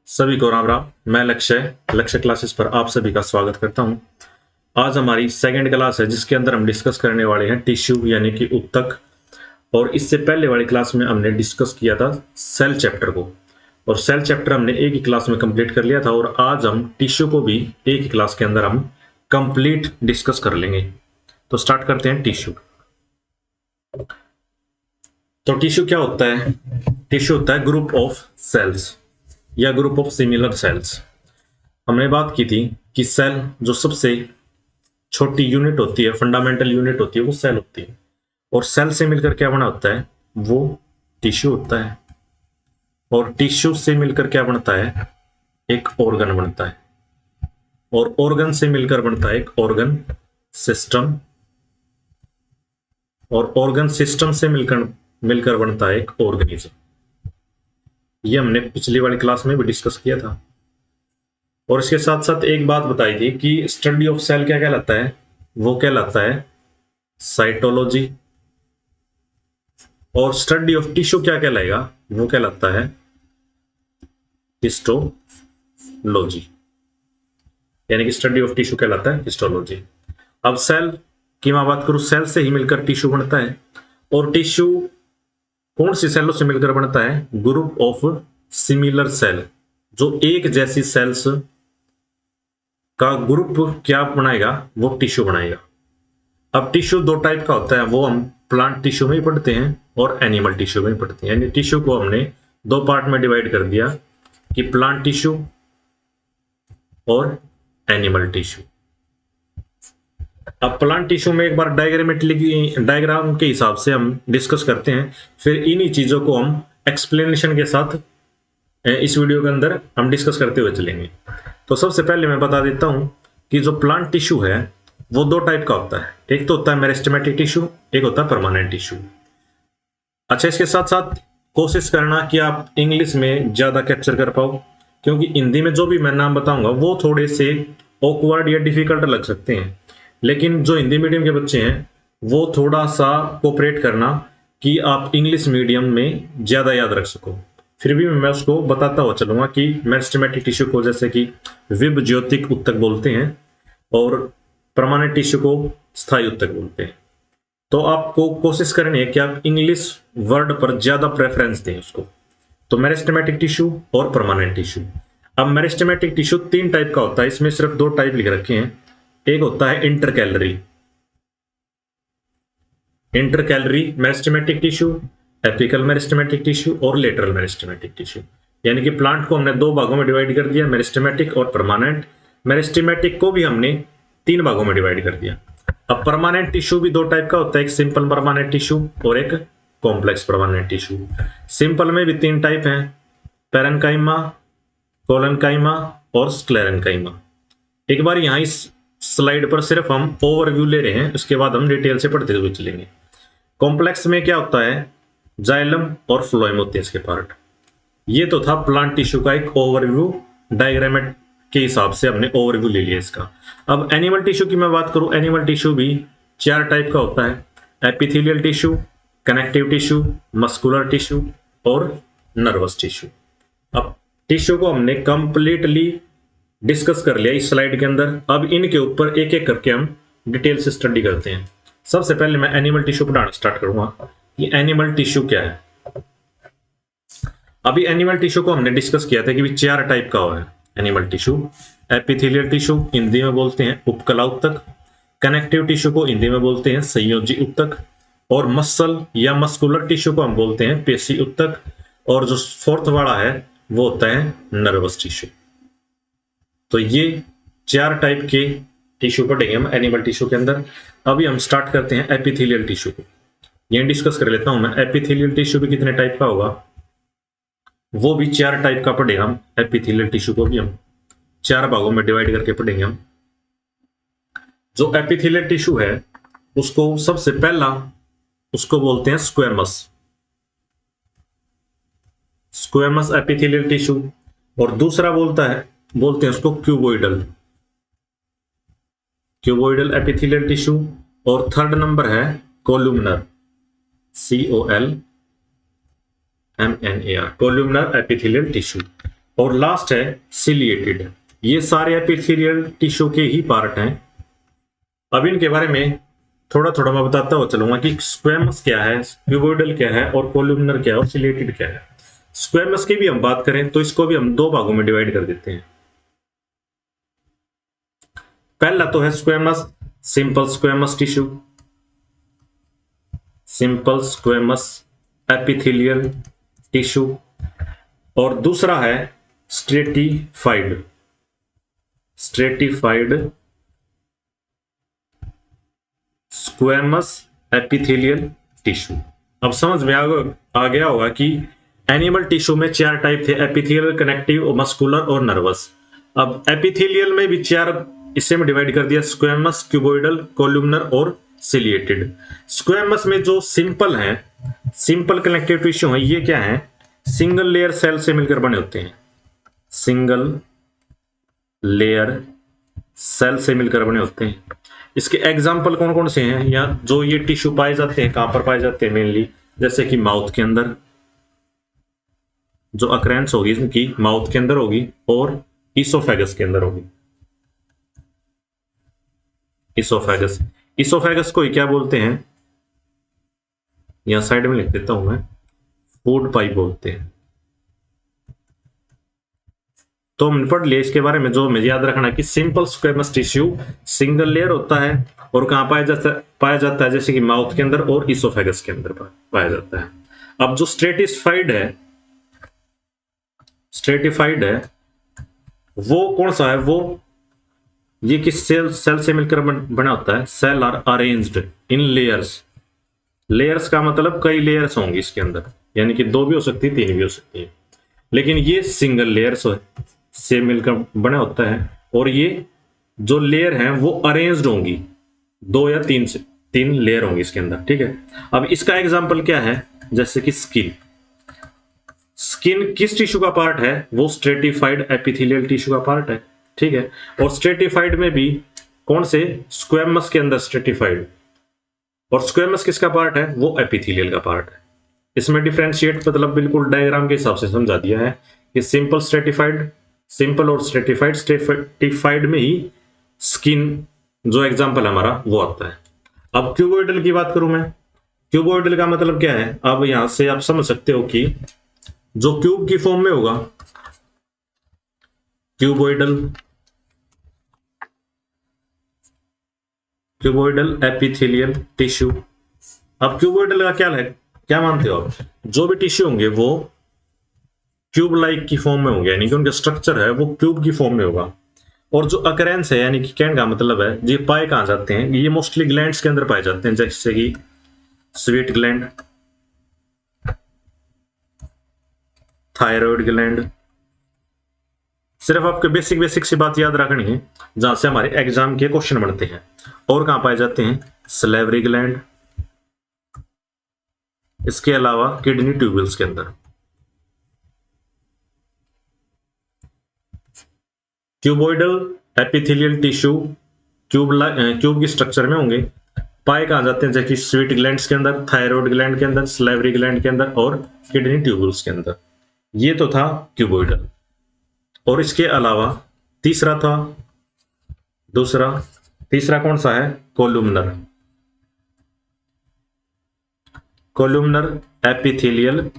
सभी को राम राम। मैं लक्ष्य क्लासेस पर आप सभी का स्वागत करता हूं। आज हमारी सेकंड क्लास है जिसके अंदर हम डिस्कस करने वाले हैं टिश्यू यानी कि ऊतक। और इससे पहले वाली क्लास में हमने डिस्कस किया था सेल चैप्टर को, और सेल चैप्टर हमने एक ही क्लास में कंप्लीट कर लिया था। और आज हम टिश्यू को भी एक ही क्लास के अंदर हम कंप्लीट डिस्कस कर लेंगे। तो स्टार्ट करते हैं टिश्यू। तो टिश्यू क्या होता है? टिश्यू होता है ग्रुप ऑफ सेल्स या ग्रुप ऑफ सिमिलर सेल्स। हमने बात की थी कि सेल जो सबसे छोटी यूनिट होती है, फंडामेंटल यूनिट होती है, वो सेल होती है। और सेल से मिलकर क्या बना होता है? वो टिश्यू होता है। और टिश्यू से मिलकर क्या बनता है? एक ऑर्गन बनता है। और ऑर्गन से मिलकर बनता है एक ऑर्गन सिस्टम। और ऑर्गन सिस्टम से मिलकर बनता है एक ऑर्गेनिज्म। ये हमने पिछली वाली क्लास में भी डिस्कस किया था। और इसके साथ साथ एक बात बताई थी कि स्टडी ऑफ सेल क्या कहलाता है? वो कहलाता है साइटोलॉजी। और स्टडी ऑफ टिश्यू क्या कहलाएगा? वो कहलाता है हिस्टोलॉजी। यानी कि स्टडी ऑफ टिश्यू कहलाता है हिस्टोलॉजी। अब सेल की मैं बात करूं, सेल से ही मिलकर टिश्यू बनता है। और टिश्यू कौन सी सेलों से मिलकर बनता है? Group of similar cell. जो एक जैसी सेल्स का ग्रुप क्या बनाएगा? वो टिश्यू बनाएगा। अब टिश्यू दो टाइप का होता है, वो हम प्लांट टिश्यू में ही पढ़ते हैं और एनिमल टिश्यू में ही पढ़ते हैं। यानी टिश्यू को हमने दो पार्ट में डिवाइड कर दिया कि प्लांट टिश्यू और एनिमल टिश्यू। अब प्लांट टिश्यू में एक बार डायग्राम के हिसाब से हम डिस्कस करते हैं, फिर इन्हीं चीजों को हम एक्सप्लेनेशन के साथ इस वीडियो के अंदर हम डिस्कस करते हुए चलेंगे। तो सबसे पहले मैं बता देता हूं कि जो प्लांट टिश्यू है वो दो टाइप का होता है। एक तो होता है मेरिस्टेमेटिक टिश्यू, एक होता है परमानेंट टिश्यू। अच्छा, इसके साथ साथ कोशिश करना कि आप इंग्लिश में ज्यादा कैप्चर कर पाओ, क्योंकि हिंदी में जो भी मैं नाम बताऊंगा वो थोड़े से ऑकवर्ड या डिफिकल्ट लग सकते हैं। लेकिन जो हिंदी मीडियम के बच्चे हैं वो थोड़ा सा कोऑपरेट करना कि आप इंग्लिश मीडियम में ज्यादा याद रख सको। फिर भी मैं उसको बताता हुआ चलूंगा कि मेरिस्टेमेटिक टिश्यू को जैसे कि विभज्योतिक ऊतक बोलते हैं और परमानेंट टिश्यू को स्थायी ऊतक बोलते हैं। तो आपको कोशिश करनी है कि आप इंग्लिश वर्ड पर ज्यादा प्रेफरेंस दें उसको। तो मेरिस्टेमेटिक टिश्यू और परमानेंट टिश्यू। अब मेरिस्टेमेटिक टिश्यू तीन टाइप का होता है, इसमें सिर्फ दो टाइप लिख रखे हैं। एक होता है intercalary meristematic tissue, apical meristematic tissue और लेटरल मेरिस्टेमेटिक टिश्यू। यानी कि प्लांट को हमने दो भागों में डिवाइड कर दिया, मेरिस्टेमेटिक और परमानेंट। मेरिस्टेमेटिक को भी हमने तीन भागों में डिवाइड कर दिया। अब परमानेंट टिश्यू भी दो टाइप का होता है, एक सिंपल परमानेंट टिश्यू और एक कॉम्प्लेक्स परमानेंट टिश्यू। सिंपल में भी तीन टाइप हैं, पैरेन्काइमा, कोलेन्काइमा और स्क्लेरेन्काइमा। एक बार यहां इस स्लाइड पर सिर्फ हम ओवरव्यू ले रहे हैं, उसके बाद हम डिटेल से पढ़ते हुए चलेंगे। कॉम्प्लेक्स में क्या होता है? जाइलम और फ्लोएम होते हैं इसके पार्ट। ये तो था प्लांट टिश्यू का एक ओवरव्यू, डायग्राम के हिसाब से हमने ओवरव्यू ले लिया इसका। अब एनिमल टिश्यू की मैं बात करूं, एनिमल टिश्यू भी चार टाइप का होता है, epithelial tissue, connective tissue, muscular tissue और नर्वस टिश्यू। अब टिश्यू को हमने कंप्लीटली डिस्कस कर लिया इस स्लाइड के अंदर। अब इनके ऊपर एक एक करके हम डिटेल से स्टडी करते हैं। सबसे पहले मैं एनिमल टिश्यू पढ़ाना स्टार्ट करूंगा। ये एनिमल टिश्यू क्या है? अभी एनिमल टिश्यू को हमने डिस्कस किया था कि भी चार टाइप का है animal tissue. Epithelial tissue Hindi में बोलते हैं उपकला ऊतक, कनेक्टिव टिश्यू को हिंदी में बोलते हैं संयोजी ऊतक, और मसल या मस्कुलर टिश्यू को हम बोलते हैं पेशी ऊतक, और जो फोर्थ वाला है वो होता है नर्वस टिश्यू। तो ये चार टाइप के टिश्यू पढ़ेंगे हम एनिमल टिश्यू के अंदर। अभी हम स्टार्ट करते हैं एपिथेलियल टिश्यू को। ये डिस्कस कर लेता हूं मैं, एपिथेलियल टिश्यू भी कितने टाइप का होगा? वो भी चार टाइप का पढ़ेगा हम। एपिथेलियल टिश्यू को भी हम चार भागों में डिवाइड करके पढ़ेंगे हम। जो एपिथेलियल टिश्यू है उसको सबसे पहला उसको बोलते हैं स्क्वेमस एपिथेलियल टिश्यू, और दूसरा बोलते हैं उसको क्यूबोइडल एपिथेलियल टिश्यू, और थर्ड नंबर है columnar, COLMNAR, columnar epithelial tissue. और लास्ट है सिलिएटेड। ये सारे एपिथेलियल टिश्यू के ही पार्ट हैं। अब इनके बारे में थोड़ा थोड़ा मैं बताता हुआ चलूंगा कि स्क्वेमस क्या है, क्यूबोइडल क्या है और कोलुमनर क्या है और सिलिएटेड क्या है। स्क्वेमस की भी हम बात करें तो इसको भी हम दो भागों में डिवाइड कर देते हैं। पहला तो है squamous, simple squamous tissue, simple squamous epithelial tissue, और दूसरा है stratified, stratified squamous epithelial tissue. अब समझ में आ गया होगा कि एनिमल टिश्यू में चार टाइप थे, एपिथेलियल, कनेक्टिव, मस्कुलर और नर्वस। अब एपिथेलियल में भी चार इससे में डिवाइड कर दिया, स्क्वेमस, क्यूबोइडल, कोलुमनर और सिलिएटेड। स्क्वेमस में जो सिंपल है, सिंपल कनेक्टिव टिश्यू है, ये क्या है, सिंगल लेयर सेल से मिलकर बने होते हैं, सिंगल लेयर सेल से मिलकर बने होते हैं। इसके एग्जाम्पल कौन कौन से हैं, या जो ये टिश्यू पाए जाते हैं, कहां पर पाए जाते हैं मेनली, जैसे कि माउथ के अंदर, जो अक्रेंस होगी इनकी माउथ के अंदर होगी और इसोफेगस के अंदर होगी। इसोफेगस, इसोफेगस को ही क्या बोलते हैं, यहां साइड में लिख देता हूं मैं, फूड पाइप बोलते हैं। तो हमने पढ़ लिया इसके बारे में। जो हमें याद रखना है कि simple squamous tissue single layer होता है और कहां पाया जाता है जैसे कि माउथ के अंदर और इसोफेगस के अंदर पाया जाता है। अब जो स्ट्रेटिफाइड है वो कौन सा है, वो ये किस सेल से मिलकर बना होता है, cell are arranged in layers. Layers का मतलब कई लेयर्स होंगी इसके अंदर, यानी कि दो भी हो सकती है, तीन भी हो सकती है, लेकिन ये सिंगल लेयर्स से मिलकर बना होता है। और ये जो लेयर हैं वो अरेंज्ड होंगी, दो या तीन लेयर होंगी इसके अंदर, ठीक है। अब इसका एग्जांपल क्या है, जैसे कि स्किन, स्किन किस टिश्यू का पार्ट है, वो स्ट्रेटिफाइड एपिथेलियल टिश्यू का पार्ट है, ठीक है। और स्ट्रेटिफाइड में भी कौन से, स्क्वेमस के अंदर स्ट्रेटिफाइड, और स्क्वेमस किसका पार्ट है, वो एपिथेलियल का पार्ट है। इसमें डिफरेंशिएट मतलब बिल्कुल डायग्राम के हिसाब से समझा दिया है कि सिंपल स्ट्रेटिफाइड, सिंपल और स्ट्रेटिफाइड में ही स्किन जो एग्जांपल हमारा वो आता है। अब क्यूबोइडल की बात करूं मैं, क्यूबोइडल का मतलब क्या है, अब यहां से आप समझ सकते हो कि जो क्यूब की फॉर्म में होगा, क्यूबोइडल एपिथेलियल टिश्यू। अब क्यूबोइडल का क्या मानते हो आप, जो भी टिश्यू होंगे वो क्यूब लाइक की फॉर्म में होंगे, यानी कि उनका स्ट्रक्चर है वो क्यूब की फॉर्म में होगा। और जो अकरेंस है, यानी कि कहने का मतलब है, ये पाए कहां जाते हैं, ये मोस्टली ग्लैंड्स के अंदर पाए जाते हैं, जैसे कि स्वीट ग्लैंड, थायराइड ग्लैंड। सिर्फ आपके बेसिक सी बात याद रखनी है जहां से हमारे एग्जाम के क्वेश्चन बनते हैं। और कहां पाए जाते हैं, सलेवरी ग्लैंड, इसके अलावा किडनी ट्यूबल्स के अंदर। क्यूबोइडल एपिथेलियल टिश्यू क्यूब की स्ट्रक्चर में होंगे, पाए कहां जाते हैं, जैसे कि स्वीट ग्लैंड्स के अंदर, थायराइड ग्लैंड के अंदर, सलेवरी ग्लैंड के अंदर और किडनी ट्यूबल्स के अंदर। ये तो था क्यूबोइडल। और इसके अलावा तीसरा कौन सा है, कोलुमनर, कोलुमनर एपिथेलियल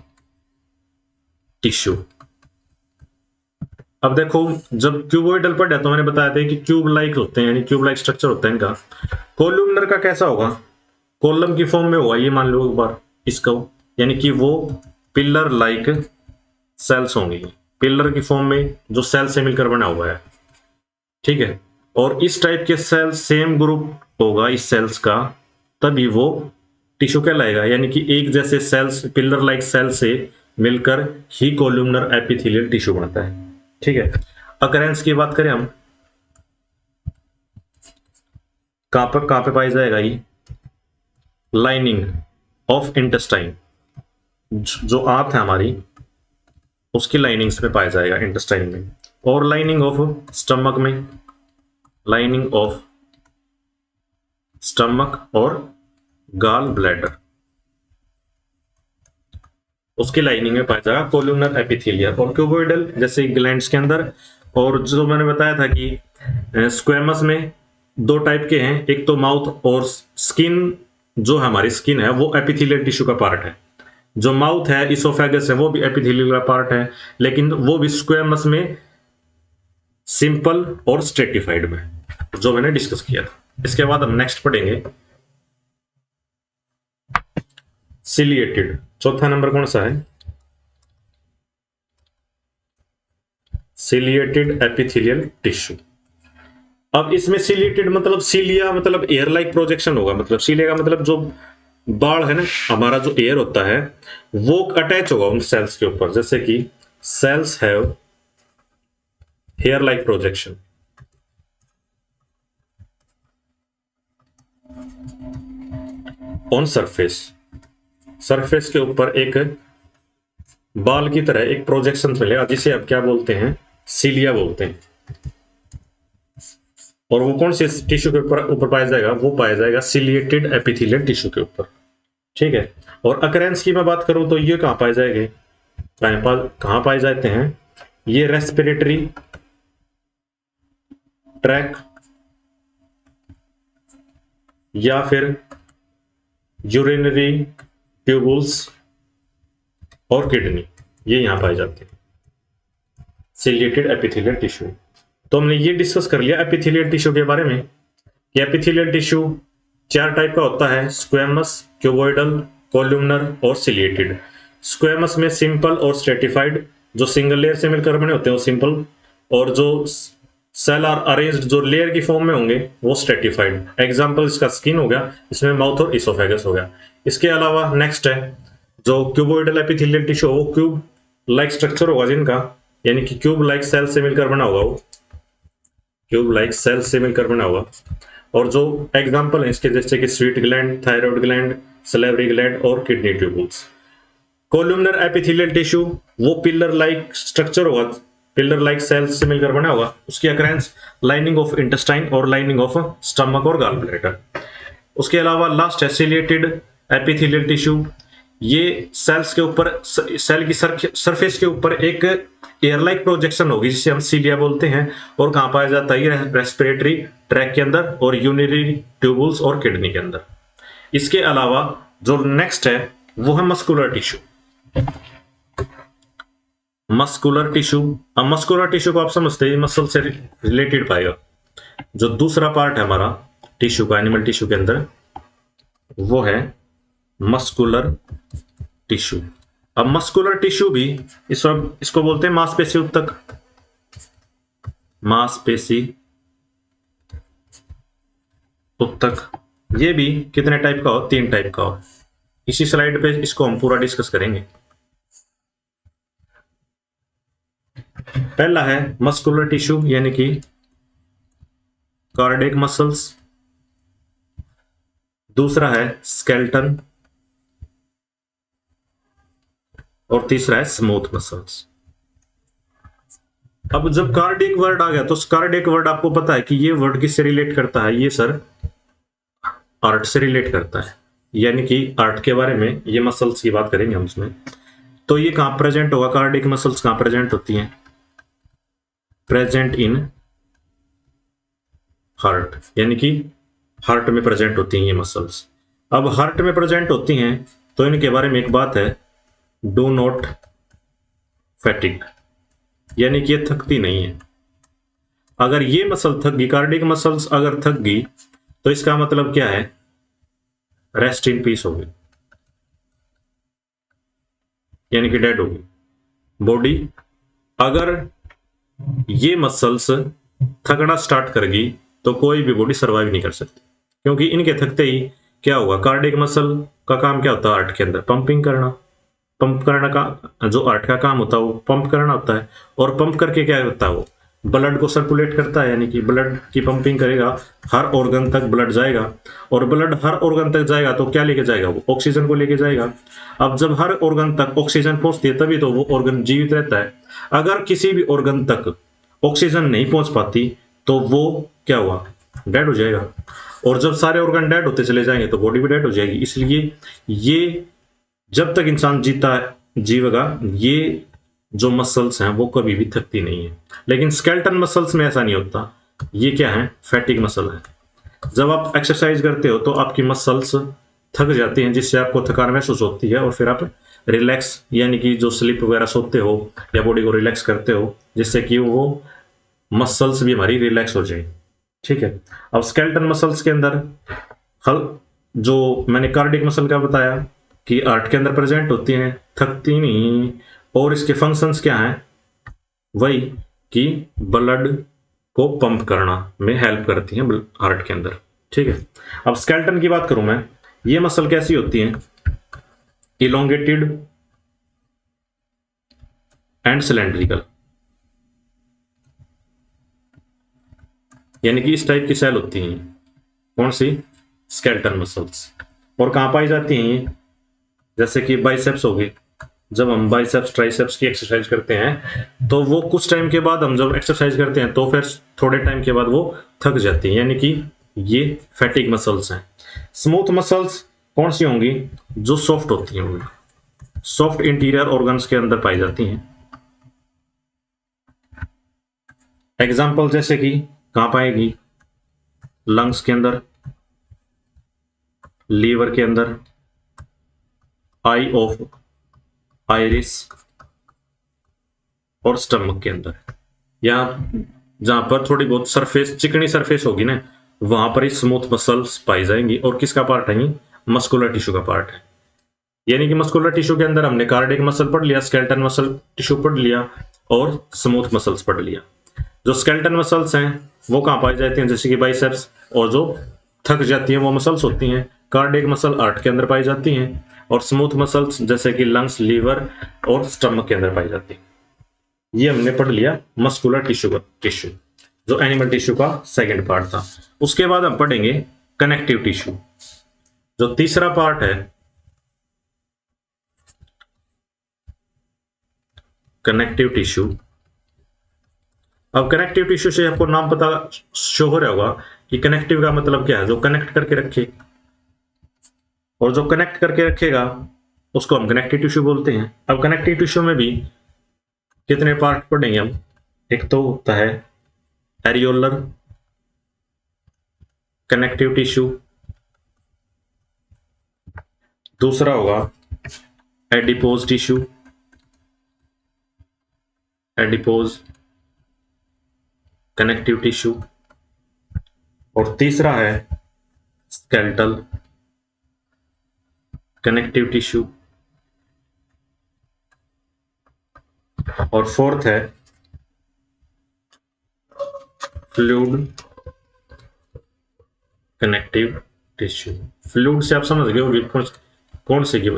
टिश्यू। अब देखो, जब क्यूबोइडल पढ़ा तो मैंने बताया था कि क्यूब लाइक होते हैं, यानी क्यूब लाइक स्ट्रक्चर होता है इनका। कोलुमनर का कैसा होगा, कॉलम की फॉर्म में होगा, ये मान लो एक बार इसका, यानी कि वो पिलर लाइक सेल्स होंगी, पिलर की फॉर्म में जो सेल से मिलकर बना हुआ है, ठीक है। और इस टाइप के सेल सेम ग्रुप होगा इस सेल्स का, तभी वो टिश्यू कहलाएगा, यानी कि एक जैसे सेल्स पिलर लाइक सेल से मिलकर ही कोलुमनर एपिथेलियल टिश्यू बनता है, ठीक है। अकरेंस की बात करें हम, कहां पे पाई जाएगा ये, लाइनिंग ऑफ इंटेस्टाइन, जो आंत है हमारी उसकी लाइनिंग्स में पाया जाएगा, इंटेस्टाइन में, और लाइनिंग ऑफ स्टमक में, लाइनिंग ऑफ स्टमक और गाल ब्लैडर। उसकी लाइनिंग में पाया जाएगा कोलुमनर एपिथेलियल। और क्यूबोइडल जैसे ग्लैंड्स के अंदर, और जो मैंने बताया था कि स्क्वेमस में दो टाइप के हैं, एक तो माउथ और स्किन, जो हमारी स्किन है वो एपिथेलियल टिश्यू का पार्ट है। जो माउथ है, इसोफेगस है, वो भी एपिथेलियल का पार्ट है, लेकिन वो भी स्क्वेमस में सिंपल और स्ट्रेटिफाइड में, जो मैंने डिस्कस किया था। इसके बाद हम नेक्स्ट पढ़ेंगे सिलिएटेड। चौथा नंबर कौन सा है? Ciliated epithelial tissue. अब इसमें सिलिएटेड मतलब सिलिया मतलब एयर लाइक प्रोजेक्शन होगा, मतलब सिलिया का मतलब जो बाल है ना, हमारा जो एयर होता है वो अटैच होगा उन सेल्स के ऊपर, जैसे कि cells have hair like projection. On surface, surface के ऊपर एक बाल की तरह एक प्रोजेक्शन मिलेगा, जिसे अब क्या बोलते हैं? सिलिया बोलते हैं। और वो कौन से टिश्यू के ऊपर पाया जाएगा? वो पाया जाएगा सिलिएटेड एपिथेलियल टिश्यू के ऊपर, ठीक है। और अकरेंस की मैं बात करूं तो ये कहां पाए जाएंगे, कहां पाए जाते हैं? ये रेस्पिरेटरी ट्रैक या फिर यूरिनरी ट्यूबुल्स और किडनी, ये यहां पाए जाते हैं सिलिएटेड एपिथेलियल टिश्यू। तो हमने ये डिस्कस कर लिया एपिथेलियल टिश्यू के बारे में कि एपिथेलियल टिश्यू 4 टाइप का होता है: स्क्वेमस, क्यूबोइडल, कोलुमनर और सिलिएटेड। स्क्वेमस में सिंपल और स्ट्रेटिफाइड, जो सिंगल लेयर से मिलकर बने होते हैं वो सिंपल, और जो सेल आर अरेंज्ड जो लेयर की फॉर्म में होंगे वो स्ट्रेटिफाइड। एग्जांपल इसका स्किन हो गया, इसमें माउथ और इसोफेगस हो गया। इसके अलावा नेक्स्ट है जो क्यूबोइडल एपिथेलियल टिश्यू, वो क्यूब लाइक स्ट्रक्चर होगा जिनका, यानी कि क्यूब लाइक सेल से मिलकर बना होगा, वो क्यूब लाइक सेल से मिलकर बना होगा। और जो एग्जांपल है इसके जैसे कि sweat gland, thyroid gland, salivary gland और kidney tubules. Columnar epithelial tissue वो पिलर लाइक स्ट्रक्चर होगा, पिलर लाइक सेल्स से मिलकर बना होगा। उसकी अकरेंस लाइनिंग ऑफ इंटेस्टाइन और लाइनिंग ऑफ स्टमक और गॉल ब्लैडर। उसके अलावा लास्ट है सिलिएटेड एपिथेलियल टिश्यू। ये सेल्स के ऊपर, सेल की सरफेस के ऊपर एक एयर लाइक प्रोजेक्शन होगी जिसे हम सीलिया बोलते हैं। और कहां पाया जाता है? ये रेस्पिरेटरी ट्रैक के अंदर और यूरिनरी ट्यूबुल्स और किडनी के अंदर। इसके अलावा जो नेक्स्ट है वो है मस्कुलर टिश्यू। मस्कुलर टिश्यू, अब मस्कुलर टिश्यू को आप समझते हैं मसल से रिलेटेड पाएगा। जो दूसरा पार्ट है हमारा टिश्यू का एनिमल टिश्यू के अंदर वो है मस्कुलर टिश्यू। अब मस्कुलर टिश्यू भी इसको बोलते हैं मांसपेशी उत्तक। मांसपेशी उत्तक ये भी कितने टाइप का हो? 3 टाइप का हो। इसी स्लाइड पे इसको हम पूरा डिस्कस करेंगे। पहला है मस्कुलर टिश्यू यानी कि कार्डियक मसल्स, दूसरा है स्केलेटन और तीसरा है स्मूथ मसल्स। अब जब कार्डियक वर्ड आ गया तो कार्डियक वर्ड आपको पता है कि ये वर्ड किससे रिलेट करता है? ये सर आर्ट से रिलेट करता है, यानी कि आर्ट के बारे में ये मसल्स की बात करेंगे हम उसमें। तो ये कहां प्रेजेंट होगा? कार्डियक मसल्स कहां प्रेजेंट होती हैं? प्रेजेंट इन हार्ट, यानी कि हार्ट में प्रेजेंट होती हैं ये मसल्स। अब हार्ट में प्रेजेंट होती हैं तो इनके बारे में एक बात है, डू नॉट फैटिग, यानी कि ये थकती नहीं है। अगर ये मसल थक गई, कार्डियक मसल्स अगर थक गई तो इसका मतलब क्या है? रेस्ट इन पीस होगी, यानी कि डेड होगी बॉडी। अगर ये मसल्स थकना स्टार्ट कर गई तो कोई भी बॉडी सर्वाइव नहीं कर सकती, क्योंकि इनके थकते ही क्या होगा? कार्डियक मसल का काम क्या होता है हार्ट के अंदर? पंपिंग करना। पंप करना का जो हार्ट का काम होता है वो पंप करना होता है। और पंप करके क्या होता है? वो ब्लड को सर्कुलेट करता है, यानी कि ब्लड की पंपिंग करेगा, हर ऑर्गन तक ब्लड जाएगा। और ब्लड हर ऑर्गन तक जाएगा तो क्या लेके जाएगा? वो ऑक्सीजन को लेके जाएगा। अब जब हर ऑर्गन तक ऑक्सीजन पहुंचती है तभी तो वो ऑर्गन जीवित रहता है। अगर किसी भी ऑर्गन तक ऑक्सीजन नहीं पहुंच पाती तो वो क्या हुआ? डेड हो जाएगा। और जब सारे ऑर्गन डेड होते चले जाएंगे तो बॉडी भी डेड हो जाएगी। इसलिए ये जब तक इंसान जीता है जी वगैरह, ये जो मसल्स हैं वो कभी भी थकती नहीं है। लेकिन स्केलेटन मसल्स में ऐसा नहीं होता। ये क्या है? फैटिग मसल है। जब आप एक्सरसाइज करते हो तो आपकी मसल्स थक जाती हैं, जिससे आपको थकान महसूस होती है, और फिर आप रिलैक्स यानी कि जो स्लीप वगैरह सोते हो या बॉडी को रिलैक्स करते हो, जिससे कि वो मसल्स भी हमारी रिलैक्स हो जाए। ठीक है। अब स्केलेटन मसल्स के अंदर हल जो मैंने कार्डिक मसल का बताया कि हार्ट के अंदर प्रेजेंट होती हैं, थकती नहीं, और इसके फंक्शंस क्या हैं? वही कि ब्लड को पंप करना में हेल्प करती हैं हार्ट के अंदर। ठीक है। अब स्केलेटन की बात करूं मैं, ये मसल कैसी होती हैं? इलोंगेटेड एंड सिलेंड्रिकल, यानी कि इस टाइप की सेल होती हैं। कौन सी? Skeleton muscles. और कहां पाई जाती हैं ये? जैसे कि बाइसेप्स हो गई। जब हम बाइसेप्स ट्राइसेप्स की एक्सरसाइज करते हैं तो वो कुछ टाइम के बाद, हम जब एक्सरसाइज करते हैं तो फिर थोड़े टाइम के बाद वो थक जाती हैं, यानी कि ये फैटिग मसल्स हैं। स्मूथ मसल्स कौन सी होंगी? जो सॉफ्ट होती होंगी, सॉफ्ट इंटीरियर ऑर्गन्स के अंदर पाई जाती हैं। एग्जाम्पल जैसे कि कहां पाएगी? लंग्स के अंदर, लीवर के अंदर, आई ऑफ आयरिस, और स्टमक के अंदर। या जहां पर थोड़ी बहुत सरफेस, चिकनी सरफेस होगी ना, वहां पर ही स्मूथ मसल्स पाई जाएंगी। और किसका पार्ट है ये? मस्कुलर टिश्यू का पार्ट है। यानी कि मस्कुलर टिश्यू के अंदर हमने कार्डियक मसल पढ़ लिया, स्केलेटन मसल टिश्यू पढ़ लिया, और स्मूथ मसल्स पढ़ लिया। जो स्केलेटन मसल्स हैं वो कहां पाई जाती हैं? जैसे कि बाइसेप्स। और जो थक जाती हैं वो मसल्स होती हैं कार्डियक मसल, हार्ट के अंदर पाई जाती हैं। और स्मूथ मसल्स जैसे कि लंग्स, लीवर और स्टमक के अंदर पाई जाती हैं। ये हमने पढ़ लिया मस्कुलर टिश्यू का, टिश्यू जो एनिमल टिश्यू का सेकंड पार्ट था। उसके बाद हम पढ़ेंगे कनेक्टिव टिश्यू, जो तीसरा पार्ट है। Connective tissue. अब कनेक्टिव टिश्यू से आपको नाम पता शो हो रहा होगा कि कनेक्टिव का मतलब क्या है? जो कनेक्ट करके रखे, और जो कनेक्ट करके रखेगा उसको हम कनेक्टिव टिश्यू बोलते हैं। अब कनेक्टिव टिश्यू में भी कितने पार्ट पढ़ेंगे हम? एक तो होता है एरियोलर कनेक्टिव टिश्यू, दूसरा होगा adipose tissue, adipose connective tissue, और तीसरा है स्केलेटल कनेक्टिव टिश्यू, और फोर्थ है फ्लूइड कनेक्टिव टिश्यू। फ्लूइड से आप समझ गए होंगे कौन से की,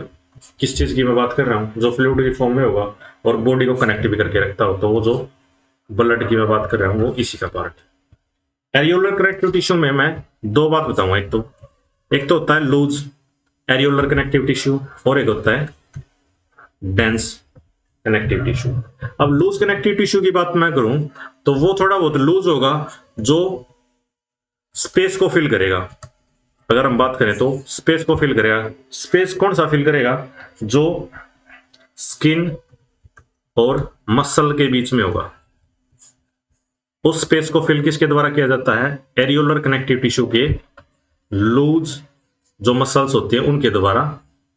किस चीज की मैं बात कर रहा हूं, जो फ्लूइड की फॉर्म में होगा और बॉडी को कनेक्ट भी करके रखता हो। तो वो जो ब्लड की मैं बात कर रहा हूं वो इसी का पार्ट है। एरियोलर कनेक्टिव टिश्यू में मैं दो बात बताऊंगा। एक तो होता है लूज एरियोलर कनेक्टिव टिश्यू, और एक होता है डेंस कनेक्टिव टिश्यू। अब लूज कनेक्टिव टिश्यू की बात मैं करूं तो वो थोड़ा बहुत लूज होगा, जो स्पेस को फिल करेगा। अगर हम बात करें तो स्पेस को फिल करेगा। स्पेस कौन सा फिल करेगा? जो स्किन और मसल के बीच में होगा। उस स्पेस को फिल किसके द्वारा किया जाता है? एरियोलर कनेक्टिव टिश्यू के लूज जो मसल्स होती हैं उनके द्वारा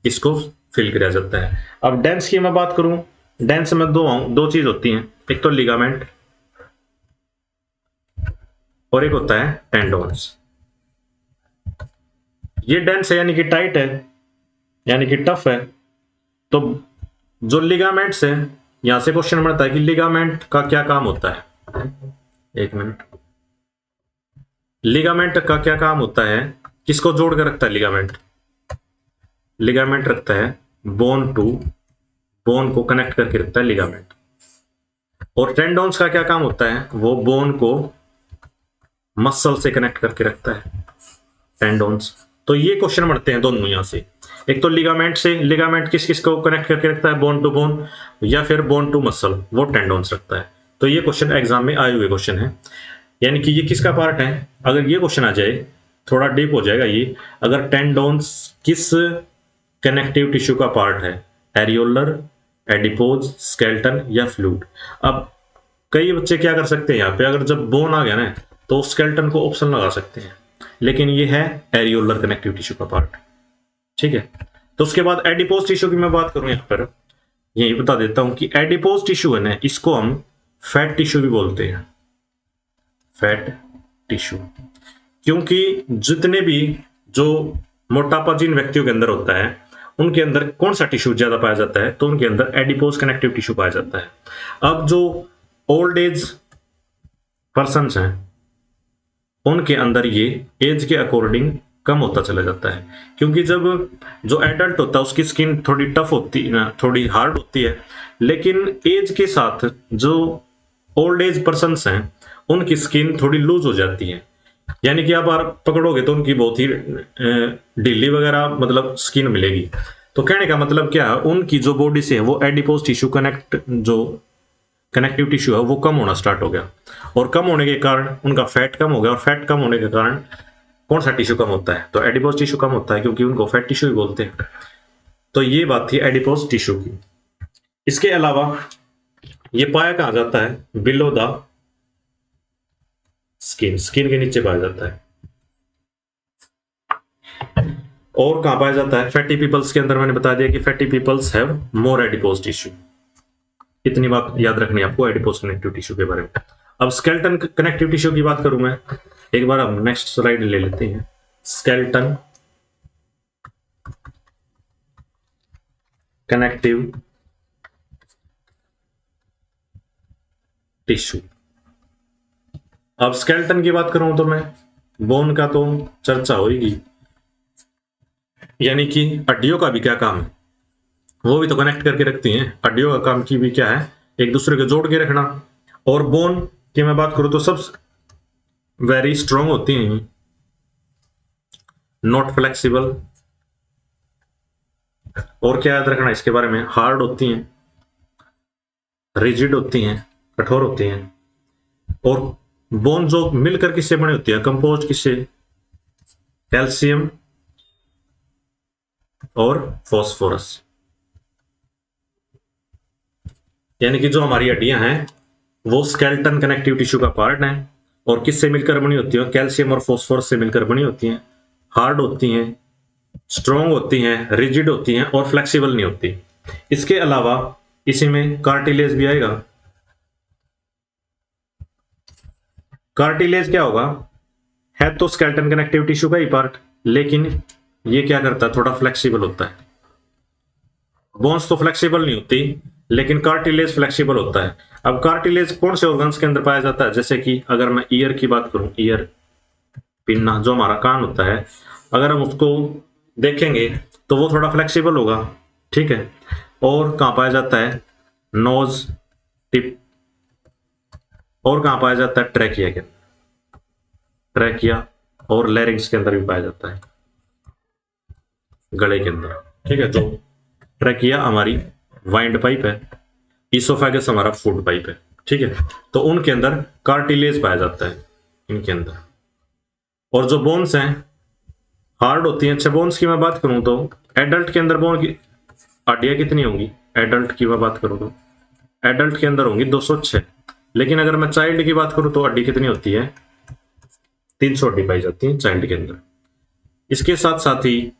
इसको फिल किया जाता है। अब डेंस की मैं बात करूं, डेंस में दो चीज होती हैं, एक तो लिगामेंट और एक होता है टेंडोन्स। ये डेंस है यानी कि टाइट है, यानी कि टफ है। तो जो लिगामेंट्स है, यहां से क्वेश्चन बनता है कि लिगामेंट का क्या काम होता है। एक मिनट, लिगामेंट का क्या काम होता है? किसको जोड़ कर रखता है लिगामेंट? लिगामेंट रखता है बोन टू बोन को कनेक्ट करके रखता है लिगामेंट। और टेंडोन्स का क्या काम होता है? वो बोन को मसल से कनेक्ट करके रखता है, टेंडोन्स। तो ये क्वेश्चन बनते हैं दोनों यहां से। एक तो लिगामेंट से, लिगामेंट किस किस को कनेक्ट करके रखता है? बोन टू बोन, या फिर बोन टू मसल, वो टेंडोन्स रखता है। तो ये क्वेश्चन एग्जाम में आए हुए क्वेश्चन है, यानी कि ये किसका पार्ट है? अगर ये क्वेश्चन आ जाए थोड़ा डीप हो जाएगा ये। अगर टेंडोन्स किस कनेक्टिव टिश्यू का पार्ट है? एरियोलर एडिपोज, स्केलेटन या फ्लूइड। अब कई बच्चे क्या कर सकते हैं यहाँ पे, अगर जब बोन आ गया ना तो स्केलेटन को ऑप्शन लगा सकते हैं, लेकिन ये है एरियोलर कनेक्टिव टिश्यू का पार्ट, ठीक है। तो उसके बाद एडिपोज टिश्यू की मैं बात करूं यहाँ पर, यही बता देता हूं कि एडिपोज टिश्यू है ना, इसको हम फैट टिश्यू भी बोलते हैं, फैट टिश्यू। क्योंकि जितने भी जो मोटापा जिन व्यक्तियों के अंदर होता है उनके अंदर कौन सा टिश्यू ज्यादा पाया जाता है, तो उनके अंदर एडिपोज कनेक्टिव टिश्यू पाया जाता है। अब जो ओल्ड एज पर्सन्स हैं उनके अंदर ये एज के अकॉर्डिंग कम होता चला जाता है, क्योंकि जब जो एडल्ट होता है उसकी स्किन थोड़ी टफ होती है ना, थोड़ी हार्ड होती है, लेकिन एज के साथ जो ओल्ड एज पर्सन्स हैं उनकी स्किन थोड़ी लूज हो जाती है, यानी कि आप पकड़ोगे तो उनकी बहुत ही ढीली वगैरह मतलब स्किन मिलेगी। तो कहने का मतलब क्या है, उनकी जो बॉडी से है वो एडिपोज टिश्यू जो कनेक्टिव टिश्यू है वो कम होना स्टार्ट हो गया, और कम होने के कारण उनका फैट कम हो गया, और फैट कम होने के कारण कौन सा टिश्यू कम होता है, तो एडिपोज टिश्यू कम होता है, क्योंकि उनको फैट टिश्यू ही बोलते हैं। तो ये बात थी एडिपोज टिश्यू की। इसके अलावा ये पाया कहां जाता है, बिलो द स्किन, स्किन के नीचे पाया जाता है। और कहां पाया जाता है, फैटी पीपल्स के अंदर मैंने बता दिया कि fatty peoples have more adipose tissue. इतनी बात याद रखनी है आपको एडिपोज कनेक्टिव टिश्यू के बारे में। अब स्केलेटन कनेक्टिव टिश्यू की बात करूं मैं, एक बार हम नेक्स्ट स्लाइड ले लेते हैं। Skeleton connective tissue. अब स्केलेटन की बात करूं तो मैं बोन का तो चर्चा होगी, यानी कि हड्डियों का भी क्या काम है, वो भी तो कनेक्ट करके रखती हैं। हड्डियों का काम की भी क्या है, एक दूसरे को जोड़ के रखना। और बोन की मैं बात करूं तो सब वेरी स्ट्रांग होती हैं, नॉट फ्लेक्सिबल। और क्या याद रखना इसके बारे में, हार्ड होती हैं, रिजिड होती हैं, कठोर होती हैं। और बोन जो मिलकर किससे बनी होती है, कंपोज किससे, कैल्शियम और फॉस्फोरस। यानी कि जो हमारी हड्डियां हैं वो स्केलेटन कनेक्टिव टिश्यू का पार्ट है, और किससे मिलकर बनी होती है, कैल्शियम और फॉस्फोरस से मिलकर बनी होती हैं, हार्ड होती हैं, स्ट्रॉन्ग होती हैं, रिजिड होती हैं और फ्लेक्सिबल नहीं होती। इसके अलावा इसी में कार्टिलेज भी आएगा। कार्टिलेज क्या होगा, है तो स्केलेटन कनेक्टिव टिश्यू का ही पार्ट, लेकिन ये क्या करता है, थोड़ा फ्लेक्सिबल होता है। बोन्स तो फ्लेक्सिबल नहीं होती, लेकिन कार्टिलेज फ्लेक्सिबल होता है। अब कार्टिलेज कौन से ऑर्गन्स के अंदर पाया जाता है, जैसे कि अगर मैं ईयर की बात करूं, ईयर पिन्ना जो हमारा कान होता है, अगर हम उसको देखेंगे तो वो थोड़ा फ्लेक्सिबल होगा, ठीक है। और कहां पाया जाता है, नोज टिप। और कहां पाया जाता है, ट्रैकिया के, ट्रैकिया और लैरिंग्स के अंदर भी पाया जाता है, गले के अंदर, ठीक है। तो ट्रैकिया हमारी वाइंड पाइप है, इसोफेगस हमारा फूड पाइप है, ठीक है। तो उनके अंदर कार्टिलेज पाया जाता है इनके अंदर। और जो बोन्स हैं हार्ड होती हैं। अच्छा, बोन्स की मैं बात करूं तो एडल्ट के अंदर बोन की हड्डियां कितनी होंगी, एडल्ट की मैं बात करूं तो एडल्ट के अंदर होंगी 206, लेकिन अगर मैं चाइल्ड की बात करूं तो हड्डी कितनी होती है, 300 हड्डी पाई जाती है चाइल्ड के अंदर। इसके साथ साथ ही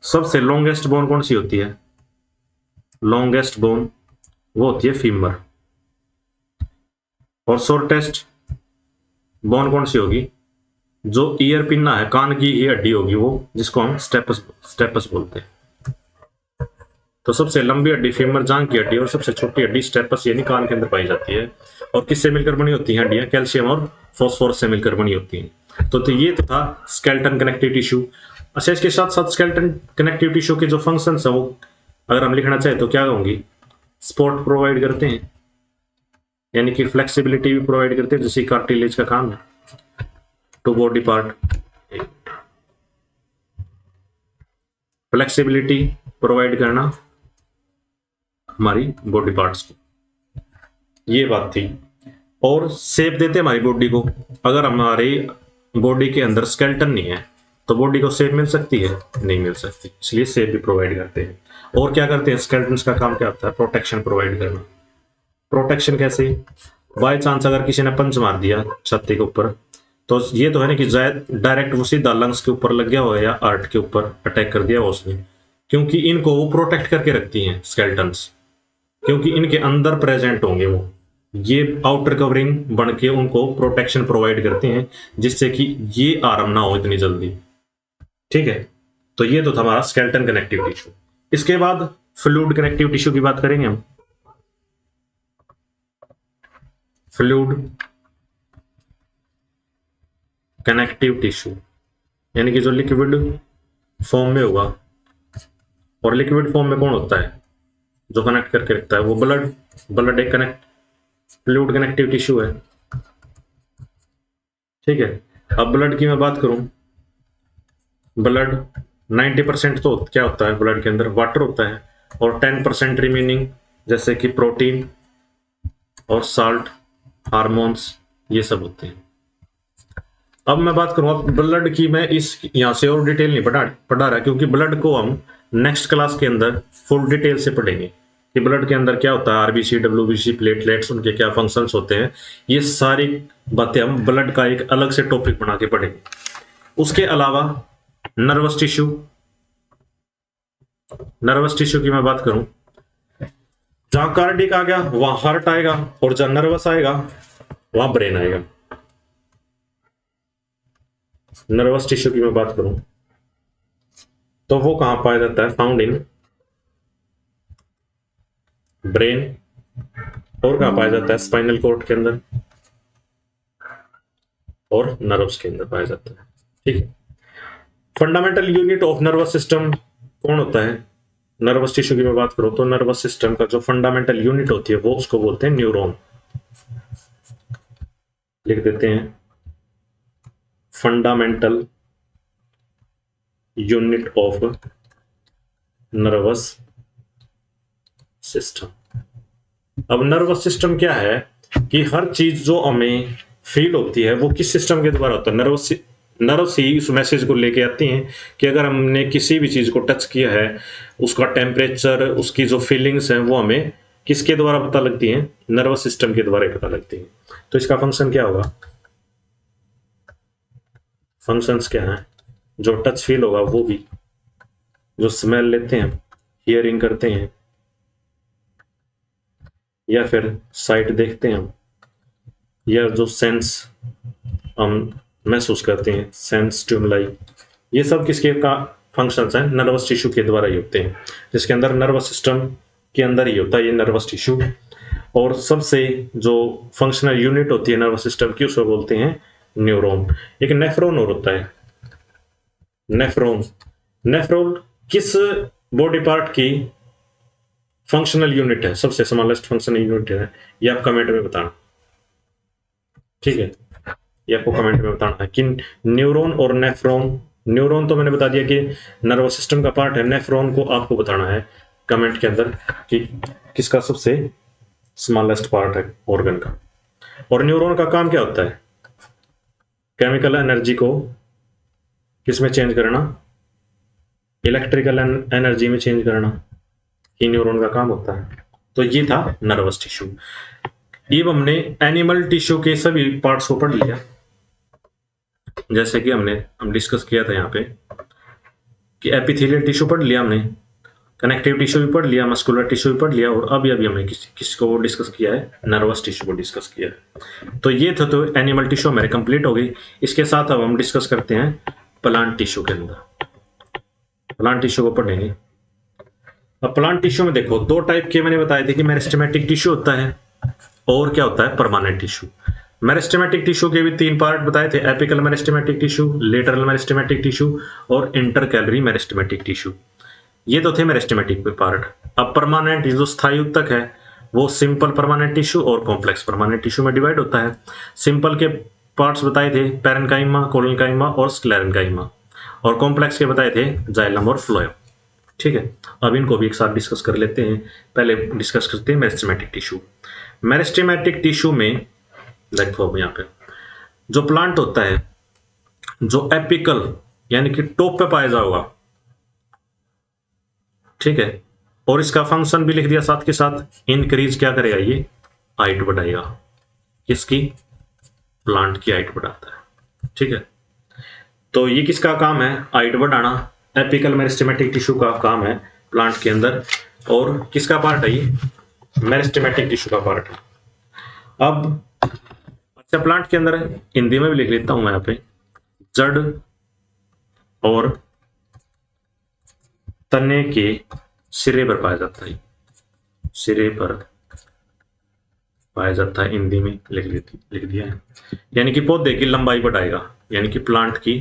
सबसे लॉन्गेस्ट बोन कौन सी होती है, लॉन्गेस्ट बोन वो होती है फीमर। और शॉर्टेस्ट बोन कौन सी होगी, जो ईयर पिन्ना है, कान की ही हड्डी होगी वो, जिसको हम स्टेपस बोलते हैं। तो सबसे लंबी हड्डी फीमर, जांघ की हड्डी, और सबसे छोटी हड्डी स्टेपस यानी कान के अंदर पाई जाती है। और किससे मिलकर बनी होती है हड्डियां, कैल्शियम और फॉस्फोरस से मिलकर बनी होती हैं। तो ये तो था स्केलेटन कनेक्टिव टिश्यू। अच्छा, इसके साथ साथ स्केलेटन कनेक्टिव टिश्यू के जो फंक्शंस है वो अगर हम लिखना चाहे तो क्या होंगी, सपोर्ट प्रोवाइड करते हैं, यानी कि फ्लेक्सिबिलिटी भी प्रोवाइड करते हैं, जैसे कार्टिलेज का काम है to body part, flexibility provide करना हमारी बॉडी पार्ट्स को, ये बात थी। और शेप देते हमारी बॉडी को। अगर हमारी बॉडी के अंदर स्केलेटन नहीं है तो बॉडी को शेप मिल सकती है? नहीं मिल सकती, इसलिए शेप भी प्रोवाइड करते हैं। और क्या करते हैं, स्केलेटन्स का काम क्या होता है? प्रोटेक्शन प्रोवाइड करना। प्रोटेक्शन कैसे? बाय चांस अगर किसी ने पंच मार दिया छाती के ऊपर, तो ये तो है ना कि डायरेक्ट वो सीधा लंग्स के ऊपर लग गया हो या आर्ट के ऊपर अटैक कर दिया हो उसने, क्योंकि इनको वो प्रोटेक्ट करके रखती हैं स्केलेटन्स, क्योंकि इनके अंदर प्रेजेंट होंगे वो, ये आउटर कवरिंग बन के उनको प्रोटेक्शन प्रोवाइड करते हैं, जिससे कि ये आराम ना हो इतनी जल्दी। ठीक है, तो ये तो था हमारा स्केलेटन कनेक्टिव टिश्यू। इसके बाद फ्लूइड कनेक्टिव टिश्यू की बात करेंगे हम। फ्लूइड कनेक्टिव टिश्यू यानी कि जो लिक्विड फॉर्म में होगा, और लिक्विड फॉर्म में कौन होता है जो कनेक्ट करके रखता है? वो ब्लड एक फ्लूइड कनेक्टिव टिश्यू है। ठीक है, अब ब्लड की मैं बात करूं, ब्लड 90% तो क्या होता है ब्लड के अंदर? वाटर होता है, और 10% रिमेनिंग जैसे कि प्रोटीन और साल्ट, हार्मोन्स, ये सब होते हैं। अब मैं बात करूंगा ब्लड की, मैं इस यहां से और डिटेल नहीं पढ़ा रहा, क्योंकि ब्लड को हम नेक्स्ट क्लास के अंदर फुल डिटेल से पढ़ेंगे कि ब्लड के अंदर क्या होता है, आरबीसी, डब्ल्यूबीसी, प्लेटलेट्स, उनके क्या फंक्शंस होते हैं। ये सारी बातें हम ब्लड का एक अलग से टॉपिक बना के पढ़ेंगे। उसके अलावा नर्वस टिश्यू, नर्वस टिश्यू की मैं बात करूं, जहां कार्डिक आ गया वहां हार्ट आएगा, और जहां नर्वस आएगा वहां ब्रेन आएगा। नर्वस टिश्यू की मैं बात करूं तो वो कहां पाया जाता है? फाउंड इन ब्रेन, और कहां पाया जाता है? स्पाइनल कॉर्ड के अंदर और नर्व्स के अंदर पाया जाता है। ठीक है, fundamental unit of nervous system कौन होता है? नर्वस टिश्यू की मैं बात करूं तो नर्वस सिस्टम का जो फंडामेंटल यूनिट होती है वो उसको बोलते हैं न्यूरॉन। लिख देते हैं fundamental unit of nervous system. अब नर्वस सिस्टम क्या है कि हर चीज जो हमें फील होती है वो किस सिस्टम के द्वारा होता है? नर्व्स ही उस मैसेज को लेके आती हैं कि अगर हमने किसी भी चीज को टच किया है, उसका टेम्परेचर, उसकी जो फीलिंग्स हैं, वो हमें किसके द्वारा पता लगती हैं? नर्वस सिस्टम के द्वारा ही पता लगती हैं। तो इसका फंक्शन क्या होगा? फंक्शंस क्या हैं? जो टच फील होगा वो भी, जो स्मेल लेते हैं, हियरिंग करते हैं, या फिर साइट देखते हैं हम, या जो सेंस हम महसूस करते हैं, सेंस स्टिमुलाई, ये सब किसके का फंक्शंस हैं? नर्वस टिश्यू के द्वारा ही होते हैं, जिसके अंदर नर्वस सिस्टम के अंदर ही होता है ये नर्वस टिश्यू। और सबसे जो फंक्शनल यूनिट होती है नर्वस सिस्टम की, उसको बोलते हैं न्यूरॉन। एक नेफ्रॉन और होता है, नेफ्रॉन। नेफ्रॉन किस बॉडी पार्ट की फंक्शनल यूनिट है? सबसे स्मॉलेस्ट फंक्शनल यूनिट है, ये आप कमेंट में बताना। ठीक है, ये आपको कमेंट में बताना है कि न्यूरॉन और नेफ्रॉन। न्यूरॉन तो मैंने बता दिया कि नर्वस सिस्टम का पार्ट है, नेफ्रॉन को आपको बताना है कमेंट के अंदर कि किसका सबसे स्मॉलेस्ट पार्ट है ऑर्गन का। और न्यूरॉन का काम क्या होता है? केमिकल एनर्जी को किस में चेंज करना? इलेक्ट्रिकल एनर्जी में चेंज करना, ये न्यूरॉन का काम होता है। तो ये था नर्वस टिश्यू। ये हमने एनिमल टिश्यू के सभी पार्ट्स को पढ़ लिया, जैसे कि हम डिस्कस किया था यहाँ पे कि एपिथेलियल टिश्यू पढ़ लिया हमने, कनेक्टिव टिश्यू भी पढ़ लिया, मस्कुलर टिश्यू भी पढ़ लिया, और अभी हमने किसको डिस्कस किया है? नर्वस टिश्यू को डिस्कस किया है। तो ये था, तो एनिमल टिश्यू हमारे कंप्लीट हो गई। इसके साथ अब हम डिस्कस करते हैं प्लांट टिश्यू के अंदर। प्लांट टिश्यू को पढ़ेंगे। अब प्लांट टिश्यू में देखो दो टाइप के मैंने बताए थे कि मेरिस्टेमेटिक टिश्यू होता है और क्या होता है? Permanent tissue. मेरिस्टेमेटिक टिश्यू के भी 3 पार्ट बताए थे, apical meristematic tissue, lateral meristematic tissue और इंटरकैलरी मेरिस्टेमेटिक टिश्यू। ये तो थे मेरिस्टेमेटिक पार्ट। अब परमानेंट जो स्थायी उत्तक है वो सिंपल परमानेंट टिश्यू और कॉम्प्लेक्स परमानेंट टिश्यू में डिवाइड होता है। सिंपल के पार्ट्स बताए थे पैरेन्काइमा, कोलेनकाइमा और स्क्लेरेन्काइमा, और कॉम्प्लेक्स के बताए थे जाइलम और फ्लोएम। ठीक है, अब इनको भी एक साथ डिस्कस कर लेते हैं। पहले डिस्कस करते हैं मेरिस्टेमेटिक टिश्यू। मेरिस्टेमेटिक टिश्यू में देखो अब यहाँ पे जो प्लांट होता है, जो एपिकल यानी कि टॉप पे पाया जाएगा, ठीक है। और इसका फंक्शन भी लिख दिया साथ के साथ, इंक्रीज क्या करेगा, ये हाइट बढ़ाएगा, किसकी, प्लांट की हाइट बढ़ाता है, ठीक है। तो ये किसका काम है, हाइट बढ़ाना, एपिकल मेरिस्टेमेटिक टिश्यू का काम है प्लांट के अंदर। और किसका पार्ट है ये, मेरिस्टेमेटिक टिश्यू का पार्ट है। अब अच्छा, प्लांट के अंदर हिंदी में भी लिख लेता हूं मैं यहाँ पे, जड़ और तने के सिरे पर पाया जाता है, सिरे पर पाया जाता है, हिंदी में लिख दिया है। यानी कि पौधे की लंबाई बढ़ाएगा, यानी कि प्लांट की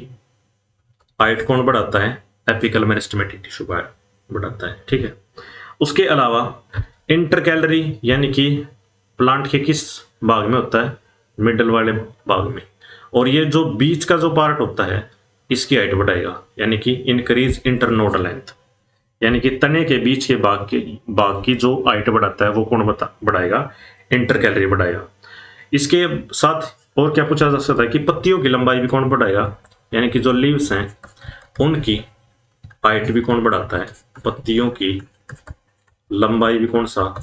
हाइट कौन बढ़ाता है, एपिकल मेरिस्टेमेटिक टिश्यू बढ़ाता है, ठीक है। उसके अलावा इंटरकैलरी, यानी कि प्लांट के किस भाग में होता है, मिडल वाले भाग में, और ये जो बीच का जो पार्ट होता है इसकी हाइट बढ़ाएगा, यानी कि इंक्रीज इंटरनोडल लेंथ, यानी कि तने के बीच के भाग की जो हाइट बढ़ाता है वो कौन बढ़ाएगा, इंटरकैलरी बढ़ाएगा। इसके साथ और क्या पूछा जा सकता है कि पत्तियों की लंबाई भी कौन बढ़ाएगा, यानी कि जो लीव्स हैं उनकी हाइट भी कौन बढ़ाता है, पत्तियों की लंबाई भी कौन सा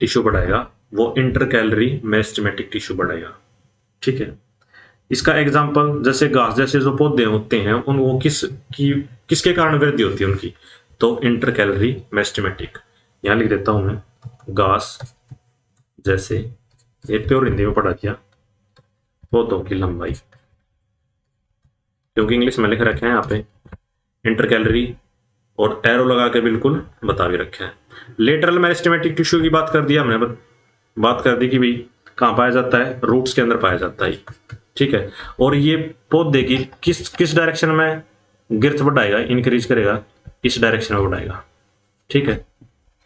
टिश्यू बढ़ाएगा, वो इंटरकैलरी मेरिस्टेमेटिक टिश्यू बढ़ाएगा, ठीक है। इसका एग्जांपल जैसे घास जैसे जो पौधे होते हैं उन वो किसके कारण वृद्धि होती है उनकी, तो इंटरकैलरी मेरिस्टेमेटिक। यहां लिख देता हूं मैं, घास जैसे, ये प्योर हिंदी में पढ़ा दिया, पौधों की लंबाई, क्योंकि इंग्लिश में लिख रखे हैं यहाँ पे इंटरकैलरी और एरो लगा के बिल्कुल बता भी रखा है। लेटरल मेरिस्टेमेटिक टिश्यू की बात कर दिया हमने, बात कर दी कि भाई कहाँ पाया जाता है, रूट्स के अंदर पाया जाता है, ठीक है। और ये पौधे की किस डायरेक्शन में गिर्थ बढ़ाएगा, इंक्रीज करेगा, इस डायरेक्शन में बढ़ाएगा, ठीक है।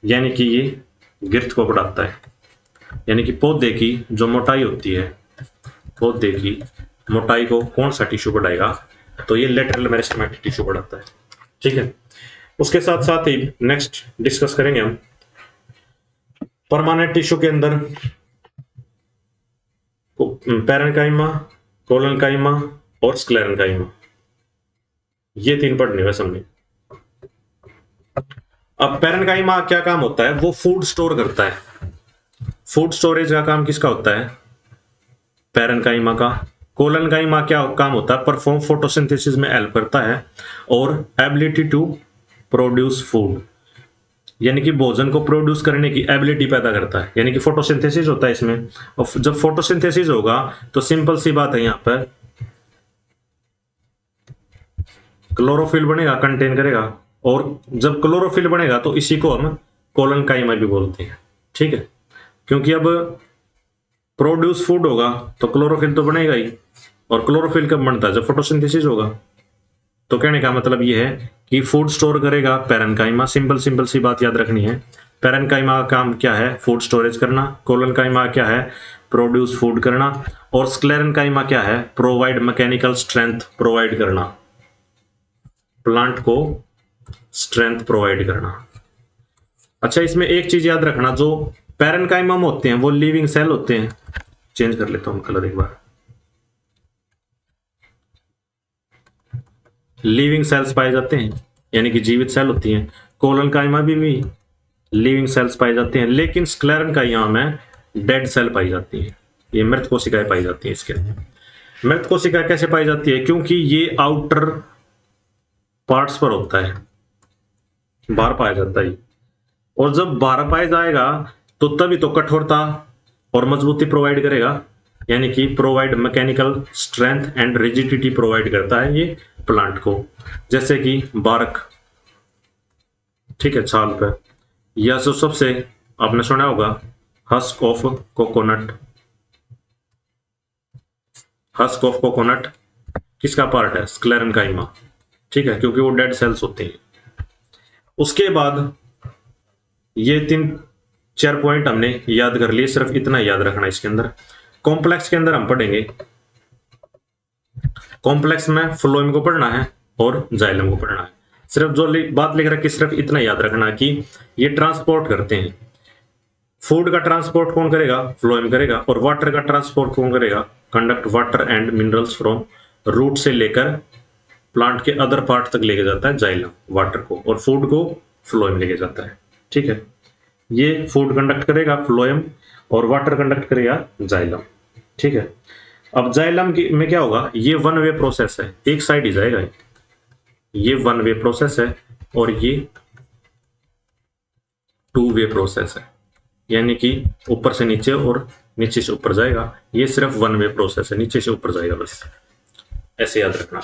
यानी कि ये गिर्थ को बढ़ाता है, यानी कि पौधे की जो मोटाई होती है, पौधे की मोटाई को कौन सा टिश्यू बढ़ाएगा, तो ये लेटरल मेरिस्टेमेटिक टिश्यू बढ़ाता है, ठीक है। उसके साथ साथ ही नेक्स्ट डिस्कस करेंगे हम परमानेंट टिश्यू के अंदर पैरेन्काइमा, कोलेनकाइमा और स्क्लेरेन्काइमा, ये तीन पढ़ने वैसे हमने। अब पैरेन्काइमा क्या काम होता है, वो फूड स्टोर करता है, फूड स्टोरेज का काम किसका होता है, पैरेन्काइमा का। कोलेनकाइमा क्या काम होता है, परफॉर्म फोटोसिंथेसिस में हेल्प करता है और एबिलिटी टू प्रोड्यूस फूड, यानी कि भोजन को प्रोड्यूस करने की एबिलिटी पैदा करता है, यानी कि फोटोसिंथेसिस होता है इसमें। और जब फोटोसिंथेसिस होगा तो सिंपल सी बात है, यहां पर क्लोरोफिल बनेगा, कंटेन करेगा, और जब क्लोरोफिल बनेगा तो इसी को हम कोलेनकाइमा भी बोलते हैं, ठीक है। क्योंकि अब प्रोड्यूस फूड होगा तो क्लोरोफिल तो बनेगा ही, और क्लोरोफिल कब बनता है, जब फोटोसिंथेसिस होगा। तो कहने का मतलब ये है कि फूड स्टोर करेगा पैरेन्काइमा, सिंपल सी बात याद रखनी है। पैरेन्काइमा का काम क्या है, फूड स्टोरेज करना, कोलेनकाइमा क्या है, प्रोड्यूस फूड करना, और स्क्लेरेन्काइमा क्या है, प्रोवाइड मैकेनिकल स्ट्रेंथ प्रोवाइड करना, प्लांट को स्ट्रेंथ प्रोवाइड करना। अच्छा, इसमें एक चीज याद रखना, जो पैरेन्काइमा में होते हैं वो लिविंग सेल होते हैं। चेंज कर लेता हूं कलर एक बार, लिविंग सेल्स पाए जाते हैं, यानी कि जीवित सेल होती हैं। कोलेनकाइमा भी लिविंग सेल्स पाए जाते हैं, लेकिन स्क्लेरेन्काइमा में डेड सेल पाई जाती हैं, ये मृत कोशिकाएं पाई जाती हैं इसके अंदर। मृत कोशिकाएं कैसे पाई जाती है, क्योंकि ये आउटर पार्ट्स पर होता है, बाहर पाया जाता है, और जब बाहर पाया जाएगा तो तभी तो कठोरता और मजबूती प्रोवाइड करेगा, यानी कि provide mechanical strength and rigidity provide करता है ये प्लांट को, जैसे कि बारक, ठीक है, छाल पर, या जो सबसे आपने सुना होगा husk of coconut. Husk of coconut किसका पार्ट है, स्क्लेरेन्काइमा, ठीक है, क्योंकि वो डेड सेल्स होते हैं। उसके बाद ये 3-4 पॉइंट हमने याद कर लिए, सिर्फ इतना याद रखना इसके अंदर। कॉम्प्लेक्स के अंदर हम पढ़ेंगे, कॉम्प्लेक्स में फ्लोएम को पढ़ना है और जाइलम को पढ़ना है। सिर्फ जो बात लिख रखी सिर्फ इतना याद रखना कि ये ट्रांसपोर्ट करते हैं। फूड का ट्रांसपोर्ट कौन करेगा, फ्लोएम करेगा, और वाटर का ट्रांसपोर्ट कौन करेगा, conduct water and minerals from root से लेकर प्लांट के अदर पार्ट तक लेके जाता है जाइलम वाटर को, और फूड को फ्लोएम लेके जाता है। ठीक है, ये फूड कंडक्ट करेगा फ्लोएम और वाटर कंडक्ट करेगा जाइलम। ठीक है, अब जाइलम में क्या होगा, ये वन वे प्रोसेस है, एक साइड ही जाएगा, ये वन वे प्रोसेस है और ये टू वे प्रोसेस है, यानी कि ऊपर से नीचे और नीचे से ऊपर जाएगा। ये सिर्फ वन वे प्रोसेस है, नीचे से ऊपर जाएगा बस, ऐसे याद रखना।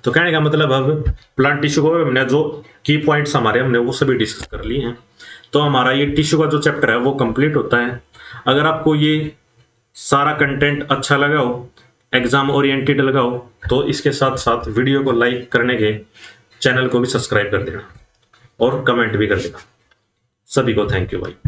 तो कहने का मतलब अब प्लांट टिश्यू को हमने जो की पॉइंट्स हमारे हमने वो सभी डिस्कस कर लिए हैं। तो हमारा ये टिश्यू का जो चैप्टर है वो कंप्लीट होता है। अगर आपको ये सारा कंटेंट अच्छा लगा हो, एग्जाम ओरिएंटेड लगा हो, तो इसके साथ साथ वीडियो को लाइक करने के चैनल को भी सब्सक्राइब कर देना और कमेंट भी कर देना। सभी को थैंक यू भाई।